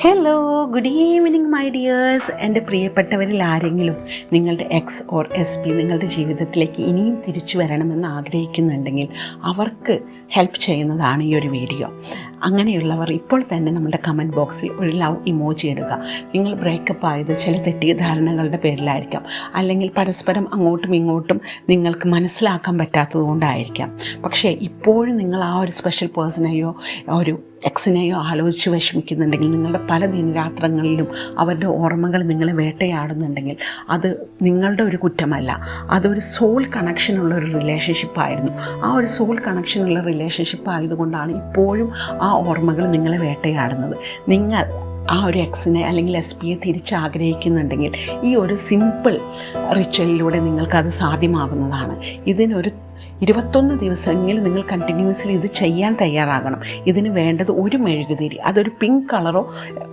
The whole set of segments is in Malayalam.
Hello, good evening my dears. എൻ്റെ പ്രിയപ്പെട്ടവരിൽ ആരെങ്കിലും നിങ്ങളുടെ എക്സ് ഓർ എസ് പി നിങ്ങളുടെ ജീവിതത്തിലേക്ക് ഇനിയും തിരിച്ചു വരണമെന്ന് ആഗ്രഹിക്കുന്നുണ്ടെങ്കിൽ അവർക്ക് ഹെൽപ്പ് ചെയ്യുന്നതാണ് ഈ ഒരു വീഡിയോ. അങ്ങനെയുള്ളവർ ഇപ്പോൾ തന്നെ നമ്മുടെ കമൻറ്റ് ബോക്സിൽ ഒരു ലവ് ഇമോജി ഇടുക. നിങ്ങൾ ബ്രേക്കപ്പ് ആയത് ചില തെറ്റിദ്ധാരണകളുടെ പേരിലായിരിക്കാം, അല്ലെങ്കിൽ പരസ്പരം അങ്ങോട്ടും ഇങ്ങോട്ടും നിങ്ങൾക്ക് മനസ്സിലാക്കാൻ പറ്റാത്തത് കൊണ്ടായിരിക്കാം. പക്ഷേ ഇപ്പോഴും നിങ്ങൾ ആ ഒരു സ്പെഷ്യൽ പേഴ്സണെയോ ഒരു എക്സിനെയോ ആലോചിച്ച് വിഷമിക്കുന്നുണ്ടെങ്കിൽ, നിങ്ങളുടെ പല ദിനരാത്രങ്ങളിലും അവരുടെ ഓർമ്മകൾ നിങ്ങളെ വേട്ടയാടുന്നുണ്ടെങ്കിൽ അത് നിങ്ങളുടെ ഒരു കുറ്റമല്ല. അതൊരു സോൾ കണക്ഷനുള്ള ഒരു റിലേഷൻഷിപ്പായിരുന്നു. ആ ഒരു സോൾ കണക്ഷനുള്ള റിലേഷൻഷിപ്പ് ആയതുകൊണ്ടാണ് ഇപ്പോഴും ആ ഓർമ്മകൾ നിങ്ങളെ വേട്ടയാടുന്നത്. നിങ്ങൾ ആ ഒരു എക്സിനെ അല്ലെങ്കിൽ എസ് പിയെ തിരിച്ചാഗ്രഹിക്കുന്നുണ്ടെങ്കിൽ ഈ ഒരു സിമ്പിൾ റിച്വലിലൂടെ നിങ്ങൾക്കത് സാധ്യമാകുന്നതാണ്. ഇതിനൊരു 21 ദിവസമെങ്കിലും നിങ്ങൾ കണ്ടിന്യൂസ്ലി ഇത് ചെയ്യാൻ തയ്യാറാകണം. ഇതിന് വേണ്ടത് ഒരു മെഴുകുതിരി, അതൊരു പിങ്ക് കളറോ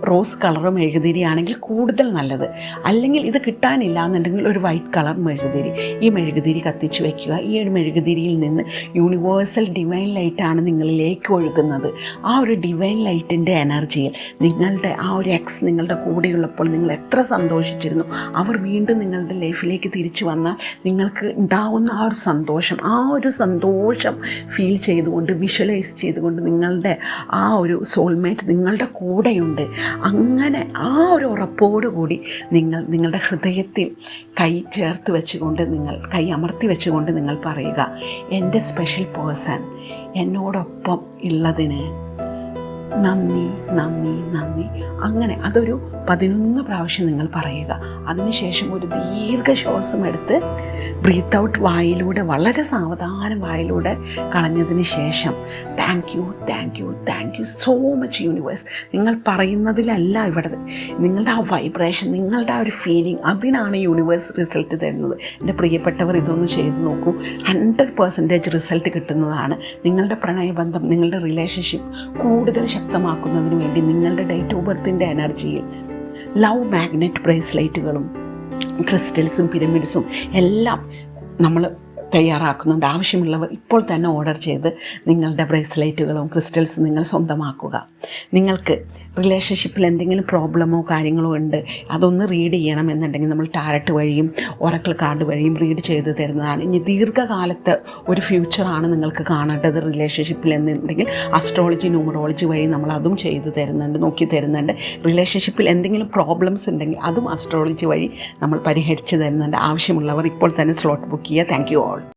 റോസ് കളറോ മെഴുകുതിരി ആണെങ്കിൽ കൂടുതൽ നല്ലത്. അല്ലെങ്കിൽ ഇത് കിട്ടാനില്ല എന്നുണ്ടെങ്കിൽ ഒരു വൈറ്റ് കളർ മെഴുകുതിരി. ഈ മെഴുകുതിരി കത്തിച്ച് വയ്ക്കുക. ഈ ഒരു മെഴുകുതിരിയിൽ നിന്ന് യൂണിവേഴ്സൽ ഡിവൈൻ ലൈറ്റാണ് നിങ്ങളിലേക്ക് ഒഴുകുന്നത്. ആ ഒരു ഡിവൈൻ ലൈറ്റിൻ്റെ എനർജിയിൽ നിങ്ങളുടെ ആ ഒരു എക്സ് നിങ്ങളുടെ കൂടെയുള്ളപ്പോൾ നിങ്ങൾ എത്ര സന്തോഷിച്ചിരുന്നു, അവർ വീണ്ടും നിങ്ങളുടെ ലൈഫിലേക്ക് തിരിച്ചു വന്നാൽ നിങ്ങൾക്ക് ഉണ്ടാവുന്ന ആ ഒരു സന്തോഷം, ആ ഒരു സന്തോഷം ഫീൽ ചെയ്തുകൊണ്ട് വിഷ്വലൈസ് ചെയ്തുകൊണ്ട് നിങ്ങളുടെ ആ ഒരു സോൾമേറ്റ് നിങ്ങളുടെ കൂടെയുണ്ട്. അങ്ങനെ ആ ഒരു ഉറപ്പോടുകൂടി നിങ്ങളുടെ ഹൃദയത്തിൽ കൈ ചേർത്ത് വെച്ചുകൊണ്ട് കൈ അമർത്തി വെച്ചുകൊണ്ട് നിങ്ങൾ പറയുക, എൻ്റെ സ്പെഷ്യൽ പേഴ്സൺ എന്നോടൊപ്പം ഉള്ളതിന് നന്ദി നന്ദി നന്ദി. അങ്ങനെ അതൊരു 11 പ്രാവശ്യം നിങ്ങൾ പറയുക. അതിനുശേഷം ഒരു ദീർഘശ്വാസം എടുത്ത് ബ്രീത്ത് ഔട്ട് വായിലൂടെ, വളരെ സാവധാനം വായിലൂടെ കളഞ്ഞതിന് ശേഷം thank you thank you thank you so much universe. നിങ്ങൾ പറയുന്നതിലല്ല ഇവിടെ, നിങ്ങളുടെ ആ വൈബ്രേഷൻ, നിങ്ങളുടെ ആ ഒരു ഫീലിംഗ്, അതിനാണ് യൂണിവേഴ്സ് റിസൾട്ട് തരുന്നത്. എൻ്റെ പ്രിയപ്പെട്ടവർ ഇതൊന്ന് ചെയ്ത് നോക്കൂ. 100% റിസൾട്ട് കിട്ടുന്നതാണ്. നിങ്ങളുടെ പ്രണയബന്ധം, നിങ്ങളുടെ റിലേഷൻഷിപ്പ് കൂടുതൽ ശക്തമാക്കുന്നതിന് വേണ്ടി നിങ്ങളുടെ ഡേറ്റ് ഓഫ് ബർത്തിൻ്റെ എനർജിയിൽ ലവ് മാഗ്നറ്റ് ബ്രേസ്ലെറ്റുകളും ക്രിസ്റ്റൽസും പിരമിഡ്സും എല്ലാം നമ്മൾ തയ്യാറാക്കുന്നുണ്ട്. ആവശ്യമുള്ളവർ ഇപ്പോൾ തന്നെ ഓർഡർ ചെയ്ത് നിങ്ങളുടെ ബ്രേസ്ലെറ്റുകളും ക്രിസ്റ്റൽസും നിങ്ങൾ സ്വന്തമാക്കുക. നിങ്ങൾക്ക് റിലേഷൻഷിപ്പിൽ എന്തെങ്കിലും പ്രോബ്ലമോ കാര്യങ്ങളോ ഉണ്ട്, അതൊന്ന് റീഡ് ചെയ്യണമെന്നുണ്ടെങ്കിൽ നമ്മൾ ടാരറ്റ് വഴിയും ഒറക്കിൾ കാർഡ് വഴിയും റീഡ് ചെയ്ത് തരുന്നതാണ്. ഇനി ദീർഘകാലത്ത് ഒരു ഫ്യൂച്ചറാണ് നിങ്ങൾക്ക് കാണേണ്ടത് റിലേഷൻഷിപ്പിൽ എന്നുണ്ടെങ്കിൽ അസ്ട്രോളജി ന്യൂമറോളജി വഴി നമ്മൾ അതും ചെയ്ത് തരുന്നുണ്ട്, നോക്കി തരുന്നുണ്ട്. റിലേഷൻഷിപ്പിൽ എന്തെങ്കിലും പ്രോബ്ലംസ് ഉണ്ടെങ്കിൽ അതും അസ്ട്രോളജി വഴി നമ്മൾ പരിഹരിച്ച് തരുന്നുണ്ട്. ആവശ്യമുള്ളവർ ഇപ്പോൾ തന്നെ സ്ലോട്ട് ബുക്ക് ചെയ്യുക. Thank you all.